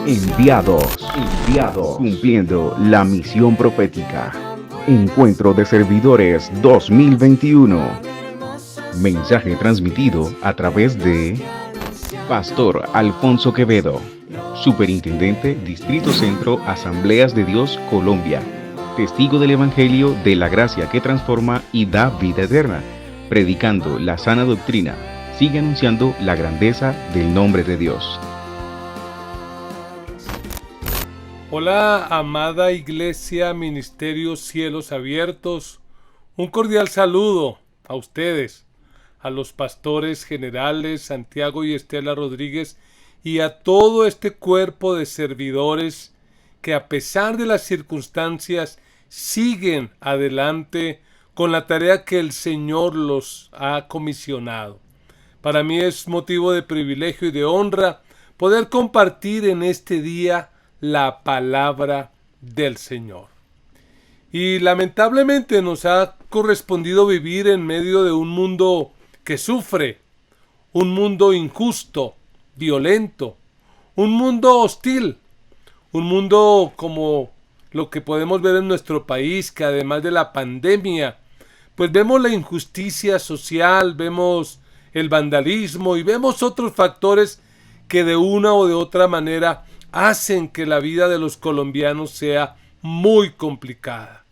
Enviados, cumpliendo la misión profética. Encuentro de Servidores 2021. Mensaje transmitido a través de Pastor Alfonso Quevedo, Superintendente Distrito Centro, Asambleas de Dios, Colombia. Testigo del Evangelio de la gracia que transforma y da vida eterna. Predicando la sana doctrina. Sigue anunciando la grandeza del nombre de Dios. Hola, amada Iglesia Ministerio Cielos Abiertos. Un cordial saludo a ustedes, a los pastores generales Santiago y Estela Rodríguez y a todo este cuerpo de servidores que, a pesar de las circunstancias, siguen adelante con la tarea que el Señor los ha comisionado. Para mí es motivo de privilegio y de honra poder compartir en este día la palabra del Señor. Y lamentablemente nos ha correspondido vivir en medio de un mundo que sufre, un mundo injusto, violento, un mundo hostil, un mundo como lo que podemos ver en nuestro país, que además de la pandemia, pues vemos la injusticia social, vemos el vandalismo y vemos otros factores que de una o de otra manera hacen que la vida de los colombianos sea muy complicada.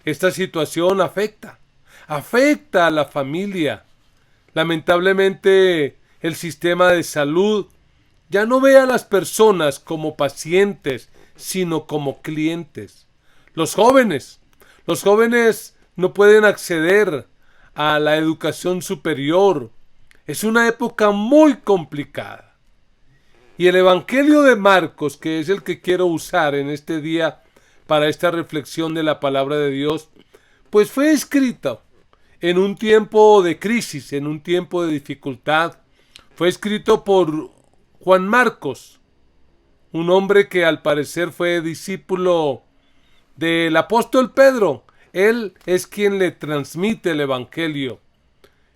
Esta situación afecta a la familia. Lamentablemente, el sistema de salud ya no ve a las personas como pacientes, sino como clientes. Los jóvenes no pueden acceder a la educación superior. Es una época muy complicada. Y el Evangelio de Marcos, que es el que quiero usar en este día para esta reflexión de la palabra de Dios, pues fue escrito en un tiempo de crisis, en un tiempo de dificultad. Fue escrito por Juan Marcos, un hombre que al parecer fue discípulo del apóstol Pedro. Él es quien le transmite el Evangelio.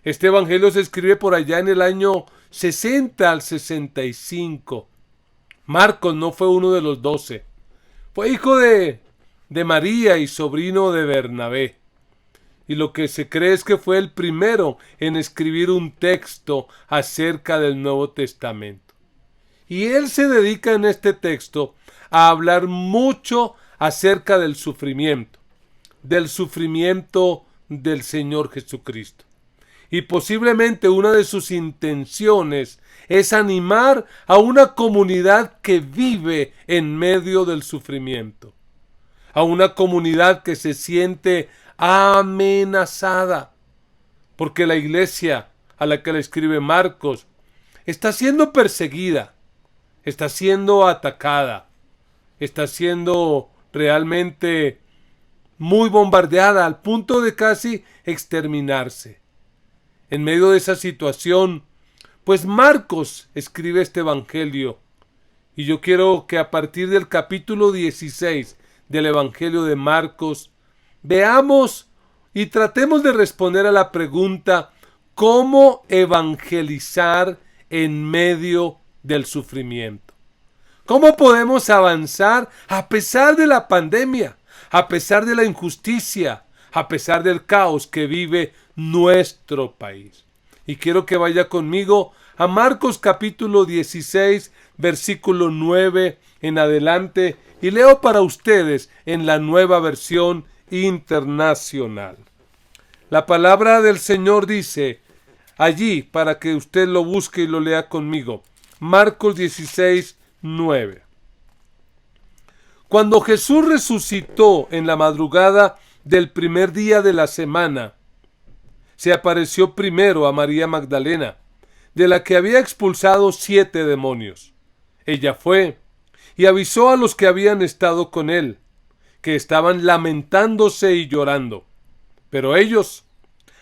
Este Evangelio se escribe por allá en el año 60 al 65. Marcos no fue uno de los 12. Fue hijo de María y sobrino de Bernabé. Y lo que se cree es que fue el primero en escribir un texto acerca del Nuevo Testamento. Y él se dedica en este texto a hablar mucho acerca del sufrimiento del Señor Jesucristo. Y posiblemente una de sus intenciones es animar a una comunidad que vive en medio del sufrimiento, a una comunidad que se siente amenazada, porque la iglesia a la que le escribe Marcos está siendo perseguida, está siendo atacada, está siendo realmente muy bombardeada al punto de casi exterminarse. En medio de esa situación, pues Marcos escribe este evangelio. Y yo quiero que a partir del capítulo 16 del evangelio de Marcos, veamos y tratemos de responder a la pregunta: ¿cómo evangelizar en medio del sufrimiento? ¿Cómo podemos avanzar a pesar de la pandemia, a pesar de la injusticia, a pesar del caos que vive nuestro país? Y quiero que vaya conmigo a Marcos capítulo 16, versículo 9 en adelante, y leo para ustedes en la Nueva Versión Internacional. La palabra del Señor dice allí, para que usted lo busque y lo lea conmigo, Marcos 16, 9. Cuando Jesús resucitó en la madrugada del primer día de la semana, se apareció primero a María Magdalena, de la que había expulsado 7 demonios. Ella fue y avisó a los que habían estado con él, que estaban lamentándose y llorando. Pero ellos,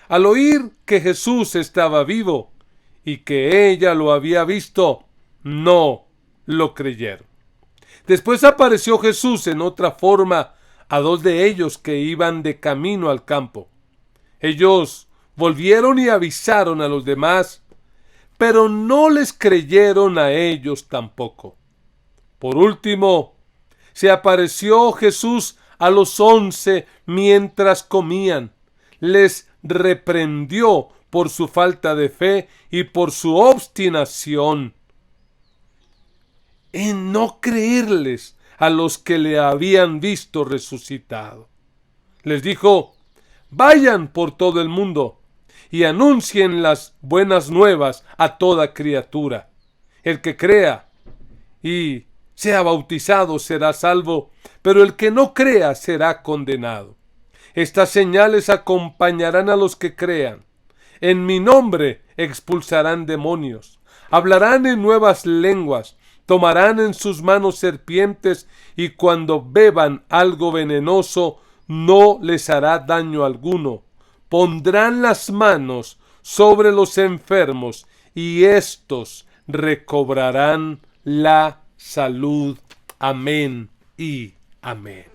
al oír que Jesús estaba vivo y que ella lo había visto, no lo creyeron. Después apareció Jesús en otra forma a 2 de ellos que iban de camino al campo. Ellos volvieron y avisaron a los demás, pero no les creyeron a ellos tampoco. Por último, se apareció Jesús a los 11 mientras comían. Les reprendió por su falta de fe y por su obstinación en no creerles a los que le habían visto resucitado. Les dijo: vayan por todo el mundo y anuncien las buenas nuevas a toda criatura. El que crea y sea bautizado será salvo, pero el que no crea será condenado. Estas señales acompañarán a los que crean. En mi nombre expulsarán demonios, hablarán en nuevas lenguas, tomarán en sus manos serpientes, y cuando beban algo venenoso no les hará daño alguno. Pondrán las manos sobre los enfermos y éstos recobrarán la salud. Amén y amén.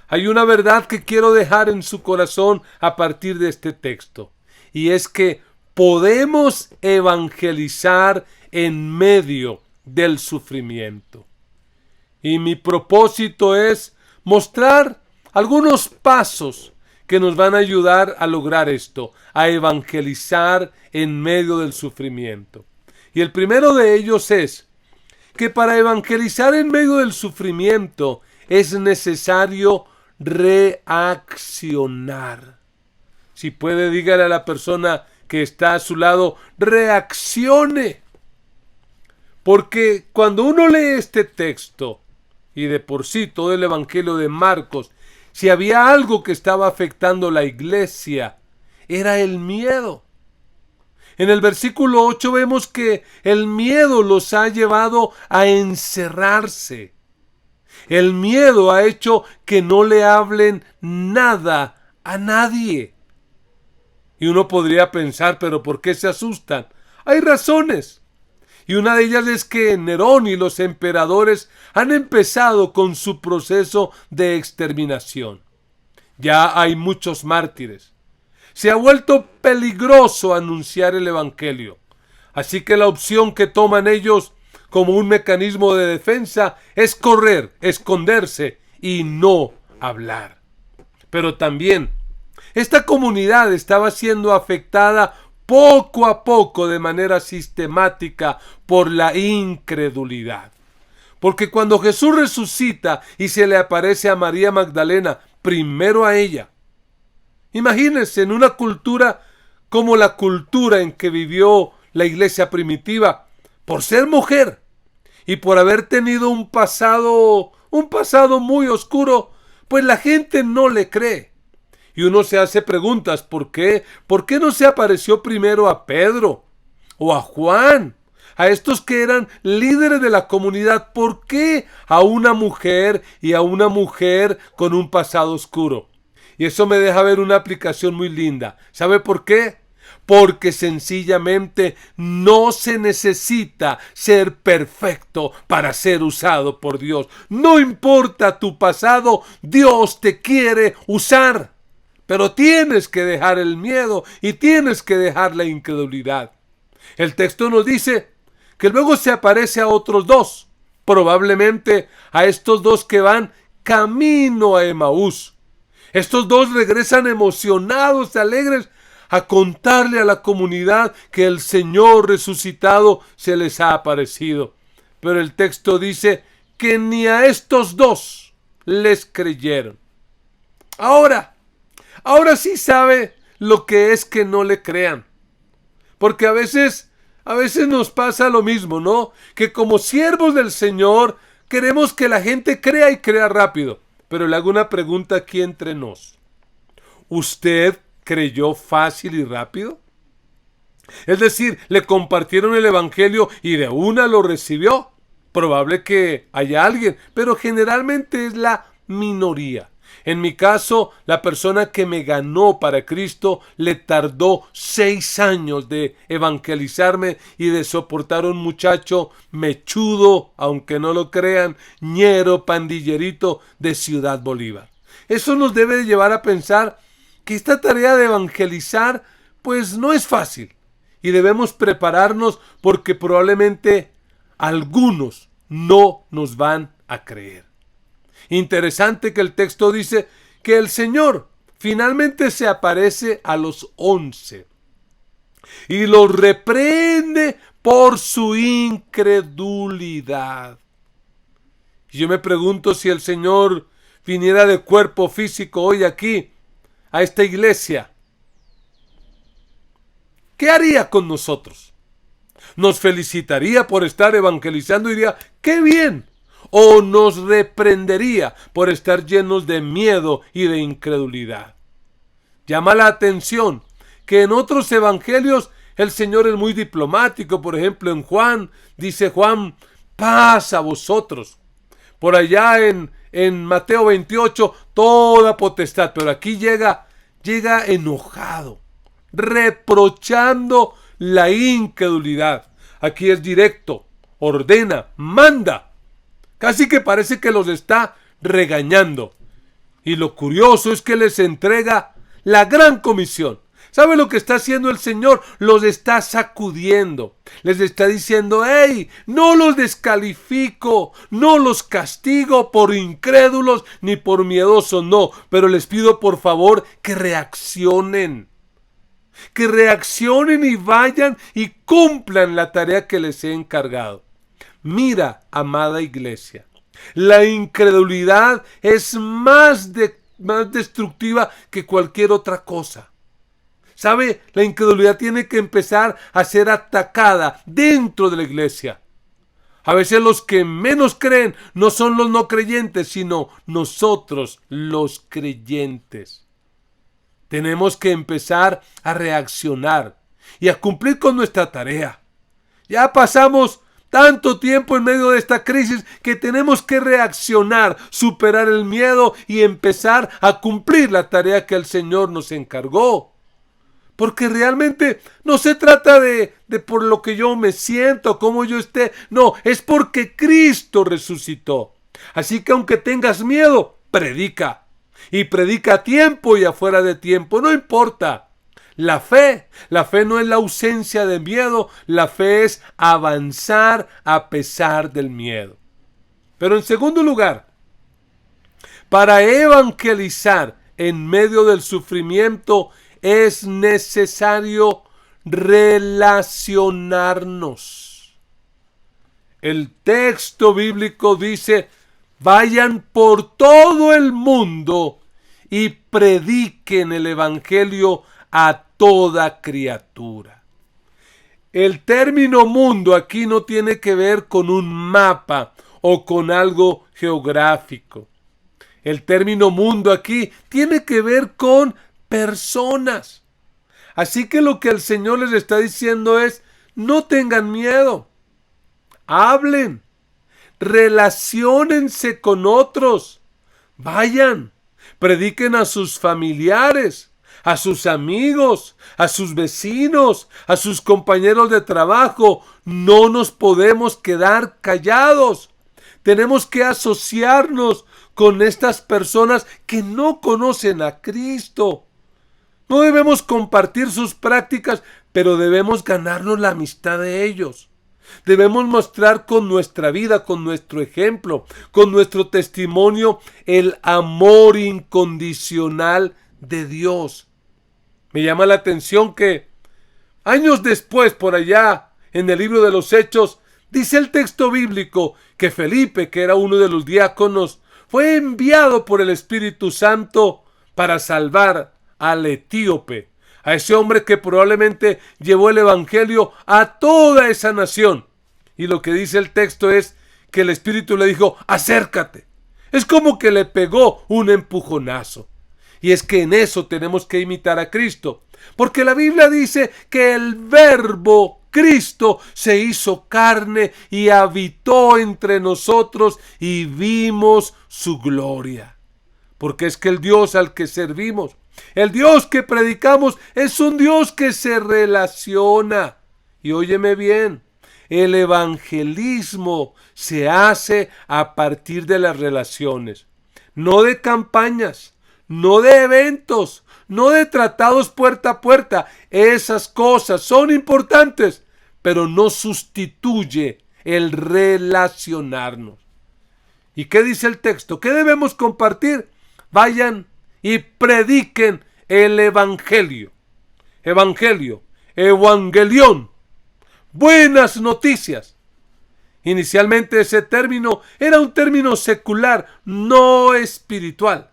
Hay una verdad que quiero dejar en su corazón a partir de este texto, y es que podemos evangelizar en medio del sufrimiento. Y mi propósito es mostrar algunos pasos que nos van a ayudar a lograr esto, a evangelizar en medio del sufrimiento. Y el primero de ellos es que para evangelizar en medio del sufrimiento es necesario reaccionar. Si puede, dígale a la persona que está a su lado: reaccione. Porque cuando uno lee este texto, y de por sí todo el Evangelio de Marcos, si había algo que estaba afectando la iglesia, era el miedo. En el versículo 8 vemos que el miedo los ha llevado a encerrarse. El miedo ha hecho que no le hablen nada a nadie. Y uno podría pensar: ¿pero por qué se asustan? Hay razones. Y una de ellas es que Nerón y los emperadores han empezado con su proceso de exterminación. Ya hay muchos mártires. Se ha vuelto peligroso anunciar el Evangelio. Así que la opción que toman ellos como un mecanismo de defensa es correr, esconderse y no hablar. Pero también esta comunidad estaba siendo afectada poco a poco, de manera sistemática, por la incredulidad. Porque cuando Jesús resucita y se le aparece a María Magdalena, primero a ella. Imagínense, en una cultura como la cultura en que vivió la iglesia primitiva, por ser mujer y por haber tenido un pasado muy oscuro, pues la gente no le cree. Y uno se hace preguntas: ¿por qué? ¿Por qué no se apareció primero a Pedro o a Juan? A estos que eran líderes de la comunidad. ¿Por qué a una mujer y a una mujer con un pasado oscuro? Y eso me deja ver una aplicación muy linda. ¿Sabe por qué? Porque sencillamente no se necesita ser perfecto para ser usado por Dios. No importa tu pasado, Dios te quiere usar. Pero tienes que dejar el miedo y tienes que dejar la incredulidad. El texto nos dice que luego se aparece a otros dos, probablemente a estos dos que van camino a Emaús. Estos dos regresan emocionados, alegres, a contarle a la comunidad que el Señor resucitado se les ha aparecido. Pero el texto dice que ni a estos dos les creyeron. Ahora sí sabe lo que es que no le crean. Porque a veces nos pasa lo mismo, ¿no? Que como siervos del Señor queremos que la gente crea y crea rápido. Pero le hago una pregunta aquí entre nos. ¿Usted creyó fácil y rápido? Es decir, ¿le compartieron el Evangelio y de una lo recibió? Probable que haya alguien, pero generalmente es la minoría. En mi caso, la persona que me ganó para Cristo le tardó 6 años de evangelizarme y de soportar a un muchacho mechudo, aunque no lo crean, ñero, pandillerito de Ciudad Bolívar. Eso nos debe llevar a pensar que esta tarea de evangelizar pues no es fácil y debemos prepararnos porque probablemente algunos no nos van a creer. Interesante que el texto dice que el Señor finalmente se aparece a los 11 y los reprende por su incredulidad. Y yo me pregunto, si el Señor viniera de cuerpo físico hoy aquí a esta iglesia, ¿qué haría con nosotros? ¿Nos felicitaría por estar evangelizando y diría, ¡qué bien! ¿O nos reprendería por estar llenos de miedo y de incredulidad? Llama la atención que en otros evangelios el Señor es muy diplomático. Por ejemplo, en Juan, dice Juan, paz a vosotros. Por allá en Mateo 28, toda potestad. Pero aquí llega enojado, reprochando la incredulidad. Aquí es directo, ordena, manda. Casi que parece que los está regañando. Y lo curioso es que les entrega la gran comisión. ¿Sabe lo que está haciendo el Señor? Los está sacudiendo. Les está diciendo, hey, no los descalifico, no los castigo por incrédulos ni por miedosos, no. Pero les pido por favor que reaccionen. Que reaccionen y vayan y cumplan la tarea que les he encargado. Mira, amada iglesia, la incredulidad es más destructiva que cualquier otra cosa. ¿Sabe? La incredulidad tiene que empezar a ser atacada dentro de la iglesia. A veces los que menos creen no son los no creyentes, sino nosotros los creyentes. Tenemos que empezar a reaccionar y a cumplir con nuestra tarea. Ya pasamos tanto tiempo en medio de esta crisis que tenemos que reaccionar, superar el miedo y empezar a cumplir la tarea que el Señor nos encargó. Porque realmente no se trata de por lo que yo me siento, cómo yo esté. No, es porque Cristo resucitó. Así que aunque tengas miedo, predica. Y predica a tiempo y afuera de tiempo, no importa. La fe no es la ausencia de miedo, la fe es avanzar a pesar del miedo. Pero en segundo lugar, para evangelizar en medio del sufrimiento es necesario relacionarnos. El texto bíblico dice, vayan por todo el mundo y prediquen el evangelio a toda criatura. El término mundo aquí no tiene que ver con un mapa o con algo geográfico. El término mundo aquí tiene que ver con personas. Así que lo que el Señor les está diciendo es, no tengan miedo. Hablen. Relaciónense con otros. Vayan. Prediquen a sus familiares, a sus amigos, a sus vecinos, a sus compañeros de trabajo. No nos podemos quedar callados. Tenemos que asociarnos con estas personas que no conocen a Cristo. No debemos compartir sus prácticas, pero debemos ganarnos la amistad de ellos. Debemos mostrar con nuestra vida, con nuestro ejemplo, con nuestro testimonio, el amor incondicional de Dios. Me llama la atención que años después, por allá, en el libro de los Hechos, dice el texto bíblico que Felipe, que era uno de los diáconos, fue enviado por el Espíritu Santo para salvar al etíope, a ese hombre que probablemente llevó el evangelio a toda esa nación. Y lo que dice el texto es que el Espíritu le dijo, acércate. Es como que le pegó un empujonazo. Y es que en eso tenemos que imitar a Cristo, porque la Biblia dice que el Verbo Cristo se hizo carne y habitó entre nosotros y vimos su gloria. Porque es que el Dios al que servimos, el Dios que predicamos, es un Dios que se relaciona. Y óyeme bien, el evangelismo se hace a partir de las relaciones, no de campañas, no de eventos, no de tratados puerta a puerta. Esas cosas son importantes, pero no sustituye el relacionarnos. ¿Y qué dice el texto? ¿Qué debemos compartir? Vayan y prediquen el evangelio. Evangelio, evangelión, buenas noticias. Inicialmente ese término era un término secular, no espiritual.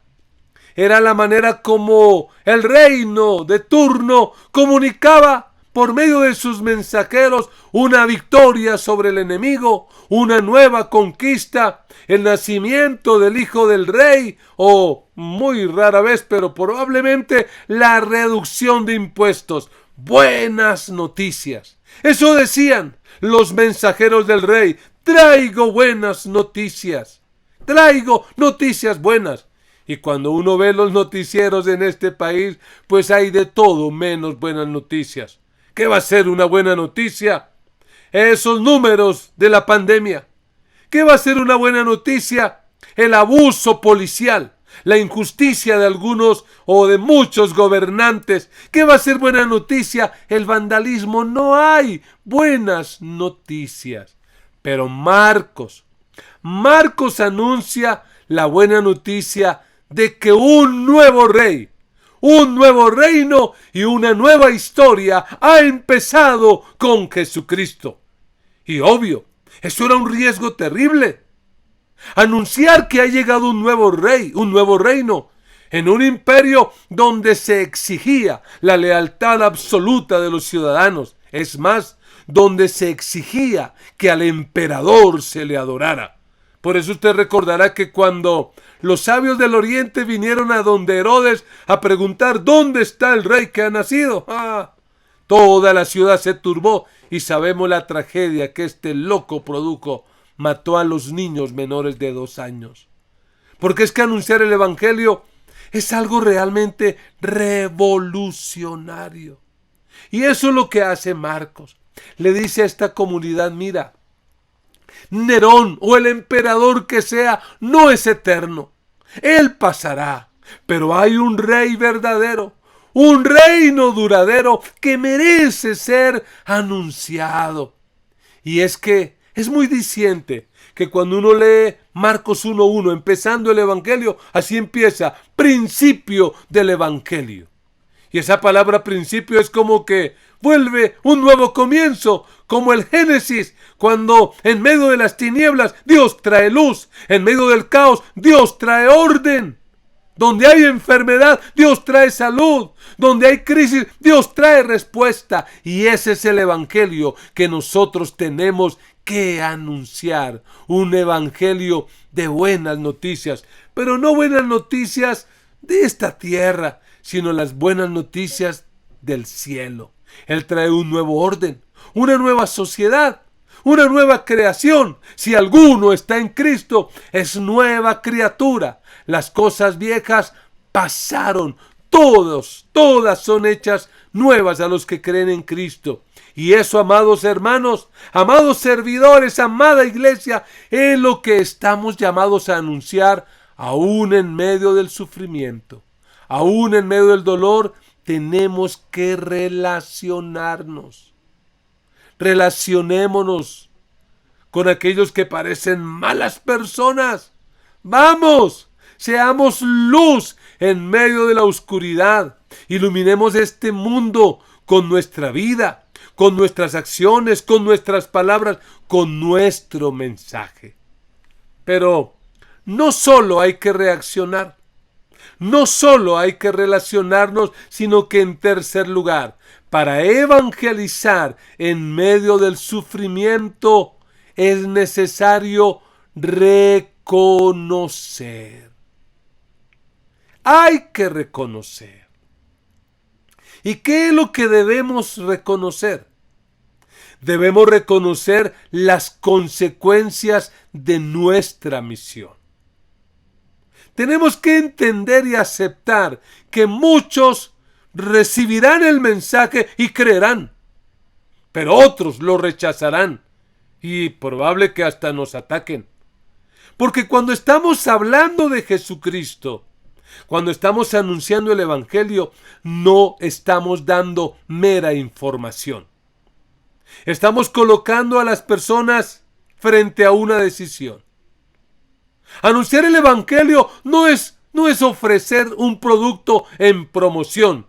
Era la manera como el reino de turno comunicaba por medio de sus mensajeros una victoria sobre el enemigo, una nueva conquista, el nacimiento del hijo del rey o, muy rara vez, pero probablemente, la reducción de impuestos. Buenas noticias. Eso decían los mensajeros del rey. Traigo buenas noticias. Traigo noticias buenas. Y cuando uno ve los noticieros en este país, pues hay de todo menos buenas noticias. ¿Qué va a ser una buena noticia? Esos números de la pandemia. ¿Qué va a ser una buena noticia? El abuso policial, la injusticia de algunos o de muchos gobernantes. ¿Qué va a ser buena noticia? El vandalismo. No hay buenas noticias. Pero Marcos anuncia la buena noticia de que un nuevo rey, un nuevo reino y una nueva historia ha empezado con Jesucristo. Y obvio, eso era un riesgo terrible. Anunciar que ha llegado un nuevo rey, un nuevo reino, en un imperio donde se exigía la lealtad absoluta de los ciudadanos. Es más, donde se exigía que al emperador se le adorara. Por eso usted recordará que cuando los sabios del oriente vinieron a donde Herodes a preguntar ¿dónde está el rey que ha nacido? Toda la ciudad se turbó y sabemos la tragedia que este loco produjo. Mató a los niños menores de 2 años. Porque es que anunciar el evangelio es algo realmente revolucionario. Y eso es lo que hace Marcos. Le dice a esta comunidad, mira, Nerón o el emperador que sea no es eterno. Él pasará, pero hay un rey verdadero, un reino duradero que merece ser anunciado. Y es que es muy diciente que cuando uno lee Marcos 1:1, empezando el evangelio, así empieza, principio del evangelio. Y esa palabra principio es como que vuelve un nuevo comienzo, como el Génesis, cuando en medio de las tinieblas Dios trae luz, en medio del caos Dios trae orden. Donde hay enfermedad, Dios trae salud. Donde hay crisis, Dios trae respuesta. Y ese es el evangelio que nosotros tenemos que anunciar. Un evangelio de buenas noticias. Pero no buenas noticias de esta tierra, sino las buenas noticias del cielo. Él trae un nuevo orden, una nueva sociedad, una nueva creación. Si alguno está en Cristo, es nueva criatura. Las cosas viejas pasaron. Todas son hechas nuevas a los que creen en Cristo. Y eso, amados hermanos, amados servidores, amada iglesia, es lo que estamos llamados a anunciar aún en medio del sufrimiento. Aún en medio del dolor, tenemos que relacionarnos. Relacionémonos con aquellos que parecen malas personas. Vamos, seamos luz en medio de la oscuridad. Iluminemos este mundo con nuestra vida, con nuestras acciones, con nuestras palabras, con nuestro mensaje. Pero no solo hay que reaccionar, no solo hay que relacionarnos, sino que en tercer lugar, para evangelizar en medio del sufrimiento, es necesario reconocer. Hay que reconocer. ¿Y qué es lo que debemos reconocer? Debemos reconocer las consecuencias de nuestra misión. Tenemos que entender y aceptar que muchos recibirán el mensaje y creerán, pero otros lo rechazarán y probable que hasta nos ataquen. Porque cuando estamos hablando de Jesucristo, cuando estamos anunciando el evangelio, no estamos dando mera información. Estamos colocando a las personas frente a una decisión. Anunciar el evangelio no es ofrecer un producto en promoción.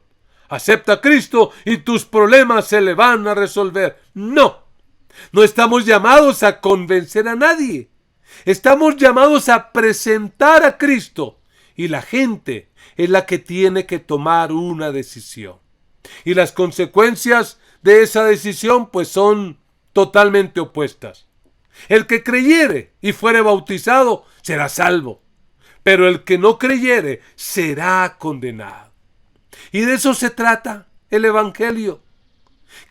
Acepta a Cristo y tus problemas se le van a resolver. No estamos llamados a convencer a nadie. Estamos llamados a presentar a Cristo. Y la gente es la que tiene que tomar una decisión. Y las consecuencias de esa decisión pues son totalmente opuestas. El que creyere y fuere bautizado será salvo, pero el que no creyere será condenado. Y de eso se trata el evangelio.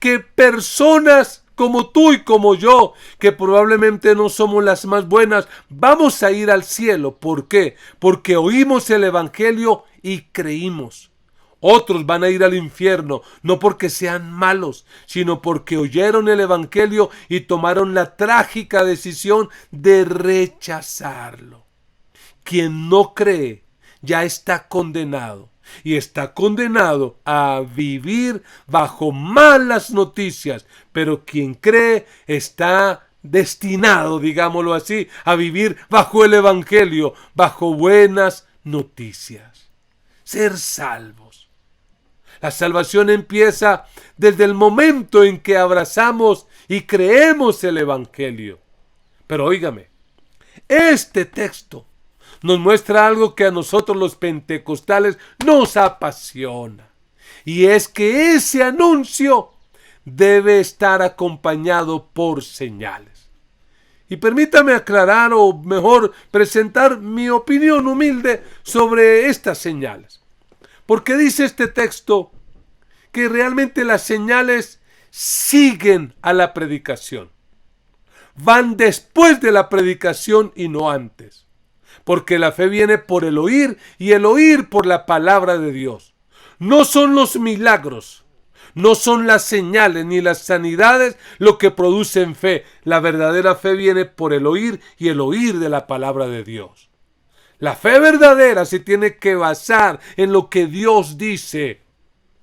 Que personas como tú y como yo, que probablemente no somos las más buenas, vamos a ir al cielo. ¿Por qué? Porque oímos el evangelio y creímos. Otros van a ir al infierno, no porque sean malos, sino porque oyeron el evangelio y tomaron la trágica decisión de rechazarlo. Quien no cree ya está condenado, y está condenado a vivir bajo malas noticias, pero quien cree está destinado, digámoslo así, a vivir bajo el evangelio, bajo buenas noticias. Ser salvos. La salvación empieza desde el momento en que abrazamos y creemos el evangelio. Pero óigame, este texto nos muestra algo que a nosotros los pentecostales nos apasiona. Y es que ese anuncio debe estar acompañado por señales. Y permítame aclarar, o mejor presentar mi opinión humilde sobre estas señales. Porque dice este texto que realmente las señales siguen a la predicación. Van después de la predicación y no antes. Porque la fe viene por el oír y el oír por la palabra de Dios. No son los milagros, no son las señales ni las sanidades lo que producen fe. La verdadera fe viene por el oír y el oír de la palabra de Dios. La fe verdadera se tiene que basar en lo que Dios dice.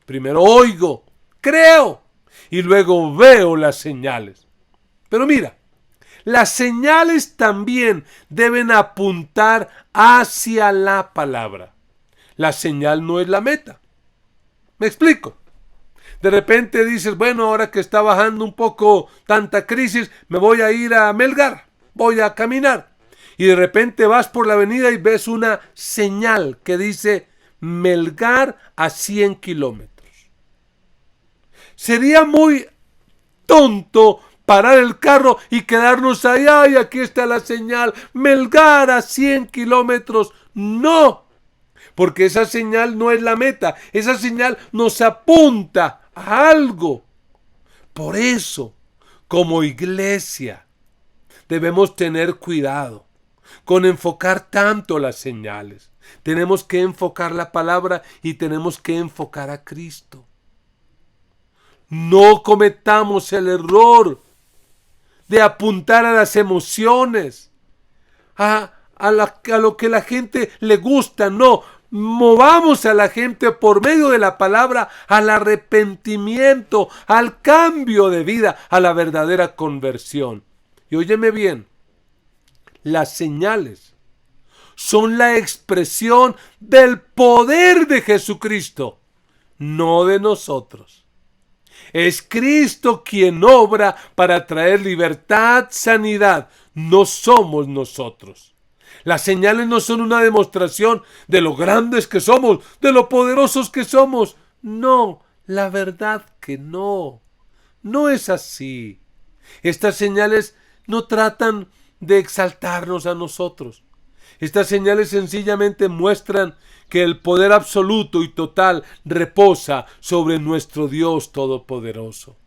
Primero oigo, creo y luego veo las señales. Pero mira, las señales también deben apuntar hacia la palabra. La señal no es la meta. ¿Me explico? De repente dices, bueno, ahora que está bajando un poco tanta crisis, me voy a ir a Melgar, voy a caminar. Y de repente vas por la avenida y ves una señal que dice Melgar a 100 kilómetros. Sería muy tonto parar el carro y quedarnos ahí. ¡Ay, aquí está la señal! Melgar a 100 kilómetros. ¡No! Porque esa señal no es la meta. Esa señal nos apunta a algo. Por eso, como iglesia, debemos tener cuidado con enfocar tanto las señales. Tenemos que enfocar la palabra y tenemos que enfocar a Cristo. No cometamos el error de apuntar a las emociones, a lo que la gente le gusta. No, movamos a la gente por medio de la palabra al arrepentimiento, al cambio de vida, a la verdadera conversión. Y óyeme bien, las señales son la expresión del poder de Jesucristo, no de nosotros. Es Cristo quien obra para traer libertad, sanidad. No somos nosotros. Las señales no son una demostración de lo grandes que somos, de lo poderosos que somos. No, la verdad que no. No es así. Estas señales no tratan de exaltarnos a nosotros. Estas señales sencillamente muestran que el poder absoluto y total reposa sobre nuestro Dios Todopoderoso.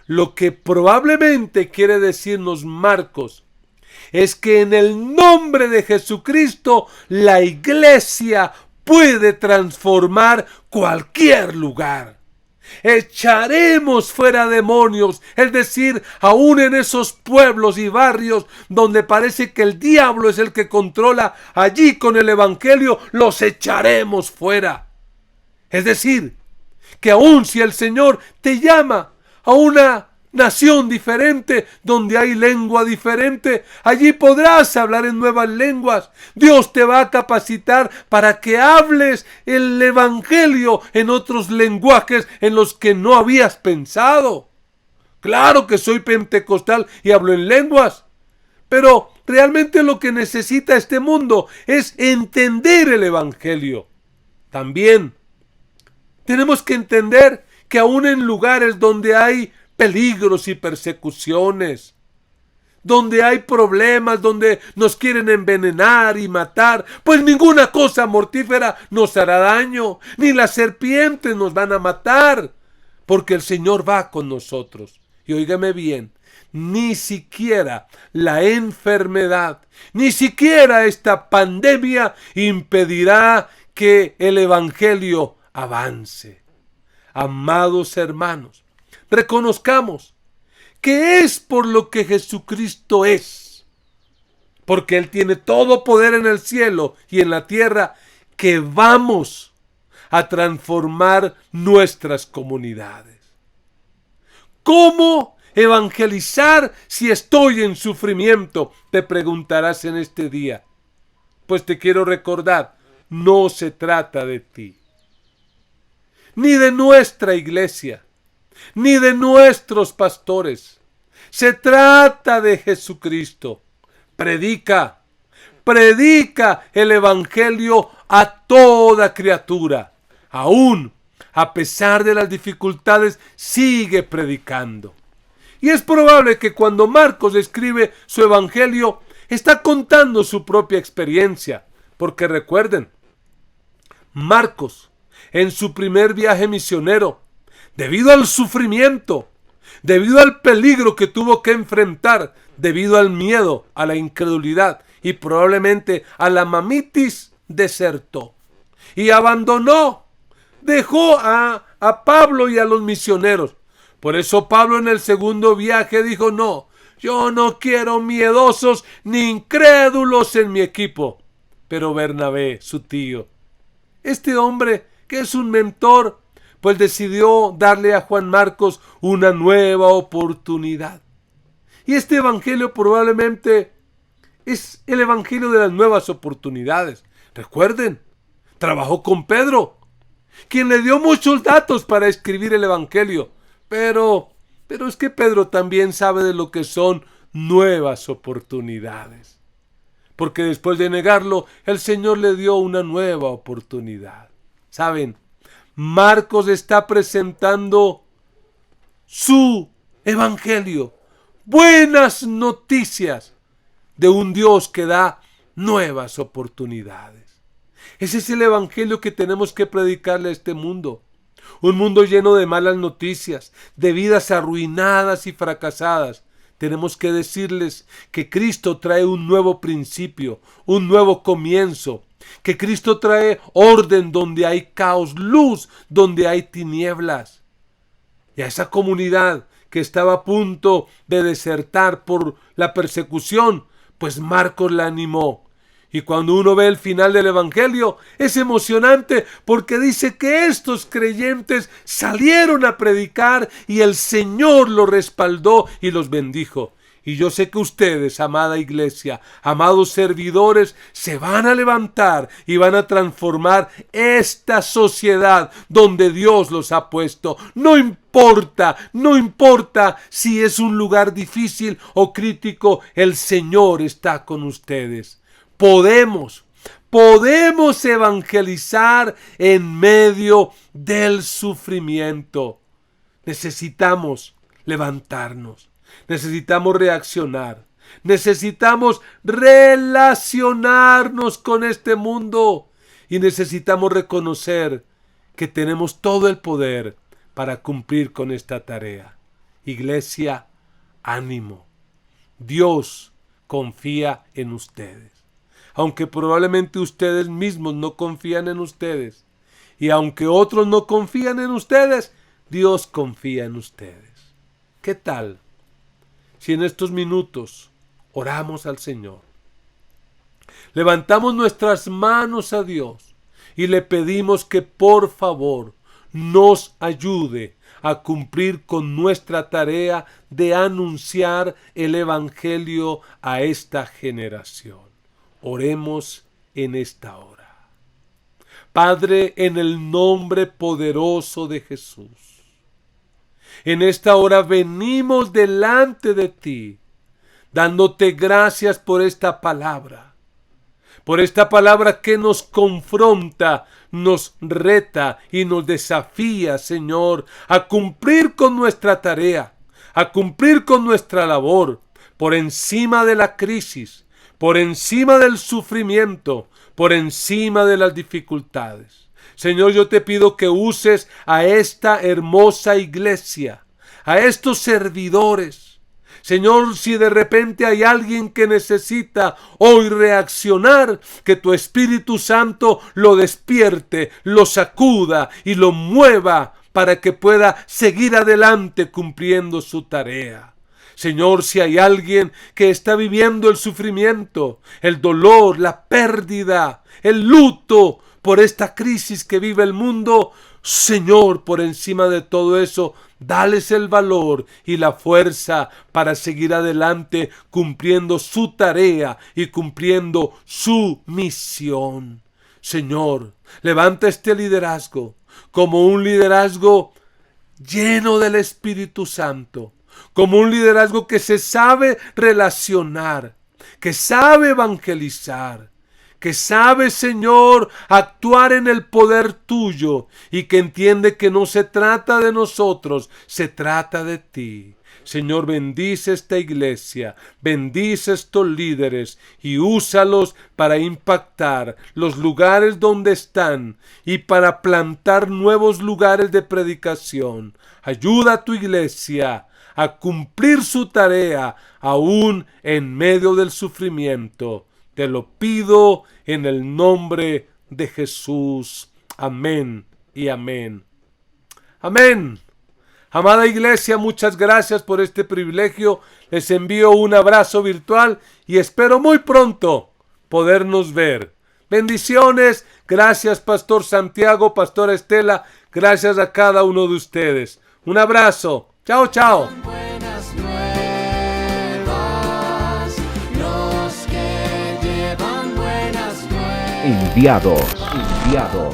Lo que probablemente quiere decirnos Marcos es que en el nombre de Jesucristo la iglesia puede transformar cualquier lugar. Echaremos fuera demonios, es decir, aún en esos pueblos y barrios donde parece que el diablo es el que controla, allí con el evangelio los echaremos fuera. Es decir, que aún si el Señor te llama a una nación diferente, donde hay lengua diferente. Allí podrás hablar en nuevas lenguas. Dios te va a capacitar para que hables el evangelio en otros lenguajes en los que no habías pensado. Claro que soy pentecostal y hablo en lenguas, pero realmente lo que necesita este mundo es entender el evangelio. También tenemos que entender que aún en lugares donde hay peligros y persecuciones, donde hay problemas, donde nos quieren envenenar y matar, pues ninguna cosa mortífera nos hará daño, ni las serpientes nos van a matar, porque el Señor va con nosotros. Y óigame bien, ni siquiera la enfermedad, ni siquiera esta pandemia impedirá que el evangelio avance. Amados hermanos, reconozcamos que es por lo que Jesucristo es, porque Él tiene todo poder en el cielo y en la tierra, que vamos a transformar nuestras comunidades. ¿Cómo evangelizar si estoy en sufrimiento?, te preguntarás en este día. Pues te quiero recordar, no se trata de ti, ni de nuestra iglesia, ni de nuestros pastores. Se trata de Jesucristo. Predica el evangelio a toda criatura. Aún a pesar de las dificultades, sigue predicando. Y es probable que cuando Marcos escribe su evangelio, está contando su propia experiencia. Porque recuerden, Marcos, en su primer viaje misionero, debido al sufrimiento, debido al peligro que tuvo que enfrentar, debido al miedo, a la incredulidad y probablemente a la mamitis, desertó y abandonó, dejó a Pablo y a los misioneros. Por eso Pablo en el segundo viaje dijo: no, yo no quiero miedosos ni incrédulos en mi equipo. Pero Bernabé, su tío, este hombre que es un mentor, pues decidió darle a Juan Marcos una nueva oportunidad. Y este evangelio probablemente es el evangelio de las nuevas oportunidades. Recuerden, trabajó con Pedro, quien le dio muchos datos para escribir el evangelio. Pero es que Pedro también sabe de lo que son nuevas oportunidades. Porque después de negarlo, el Señor le dio una nueva oportunidad. ¿Saben? Marcos está presentando su evangelio, buenas noticias de un Dios que da nuevas oportunidades. Ese es el evangelio que tenemos que predicarle a este mundo. Un mundo lleno de malas noticias, de vidas arruinadas y fracasadas. Tenemos que decirles que Cristo trae un nuevo principio, un nuevo comienzo. Que Cristo trae orden donde hay caos, luz donde hay tinieblas. Y a esa comunidad que estaba a punto de desertar por la persecución, pues Marcos la animó. Y cuando uno ve el final del evangelio, es emocionante porque dice que estos creyentes salieron a predicar y el Señor los respaldó y los bendijo. Y yo sé que ustedes, amada iglesia, amados servidores, se van a levantar y van a transformar esta sociedad donde Dios los ha puesto. No importa si es un lugar difícil o crítico, el Señor está con ustedes. Podemos evangelizar en medio del sufrimiento. Necesitamos levantarnos. Necesitamos reaccionar. Necesitamos relacionarnos con este mundo. Y necesitamos reconocer que tenemos todo el poder para cumplir con esta tarea. Iglesia, ánimo. Dios confía en ustedes. Aunque probablemente ustedes mismos no confían en ustedes. Y aunque otros no confían en ustedes, Dios confía en ustedes. ¿Qué tal si en estos minutos oramos al Señor? Levantamos nuestras manos a Dios y le pedimos que por favor nos ayude a cumplir con nuestra tarea de anunciar el Evangelio a esta generación. Oremos en esta hora. Padre, en el nombre poderoso de Jesús, en esta hora venimos delante de ti, dándote gracias por esta palabra que nos confronta, nos reta y nos desafía, Señor, a cumplir con nuestra tarea, a cumplir con nuestra labor, por encima de la crisis, por encima del sufrimiento, por encima de las dificultades. Señor, yo te pido que uses a esta hermosa iglesia, a estos servidores. Señor, si de repente hay alguien que necesita hoy reaccionar, que tu Espíritu Santo lo despierte, lo sacuda y lo mueva para que pueda seguir adelante cumpliendo su tarea. Señor, si hay alguien que está viviendo el sufrimiento, el dolor, la pérdida, el luto por esta crisis que vive el mundo, Señor, por encima de todo eso, dales el valor y la fuerza para seguir adelante cumpliendo su tarea y cumpliendo su misión. Señor, levanta este liderazgo como un liderazgo lleno del Espíritu Santo, como un liderazgo que se sabe relacionar, que sabe evangelizar, que sabe, Señor, actuar en el poder tuyo y que entiende que no se trata de nosotros, se trata de ti. Señor, bendice esta iglesia, bendice estos líderes y úsalos para impactar los lugares donde están y para plantar nuevos lugares de predicación. Ayuda a tu iglesia a cumplir su tarea aún en medio del sufrimiento. Te lo pido en el nombre de Jesús. Amén y amén. Amén. Amada iglesia, muchas gracias por este privilegio. Les envío un abrazo virtual y espero muy pronto podernos ver. Bendiciones. Gracias, Pastor Santiago, Pastora Estela. Gracias a cada uno de ustedes. Un abrazo. Chao, chao. Enviados,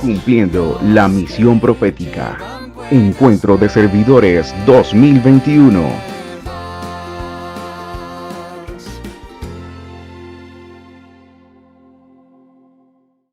cumpliendo la misión profética. Encuentro de Servidores 2021.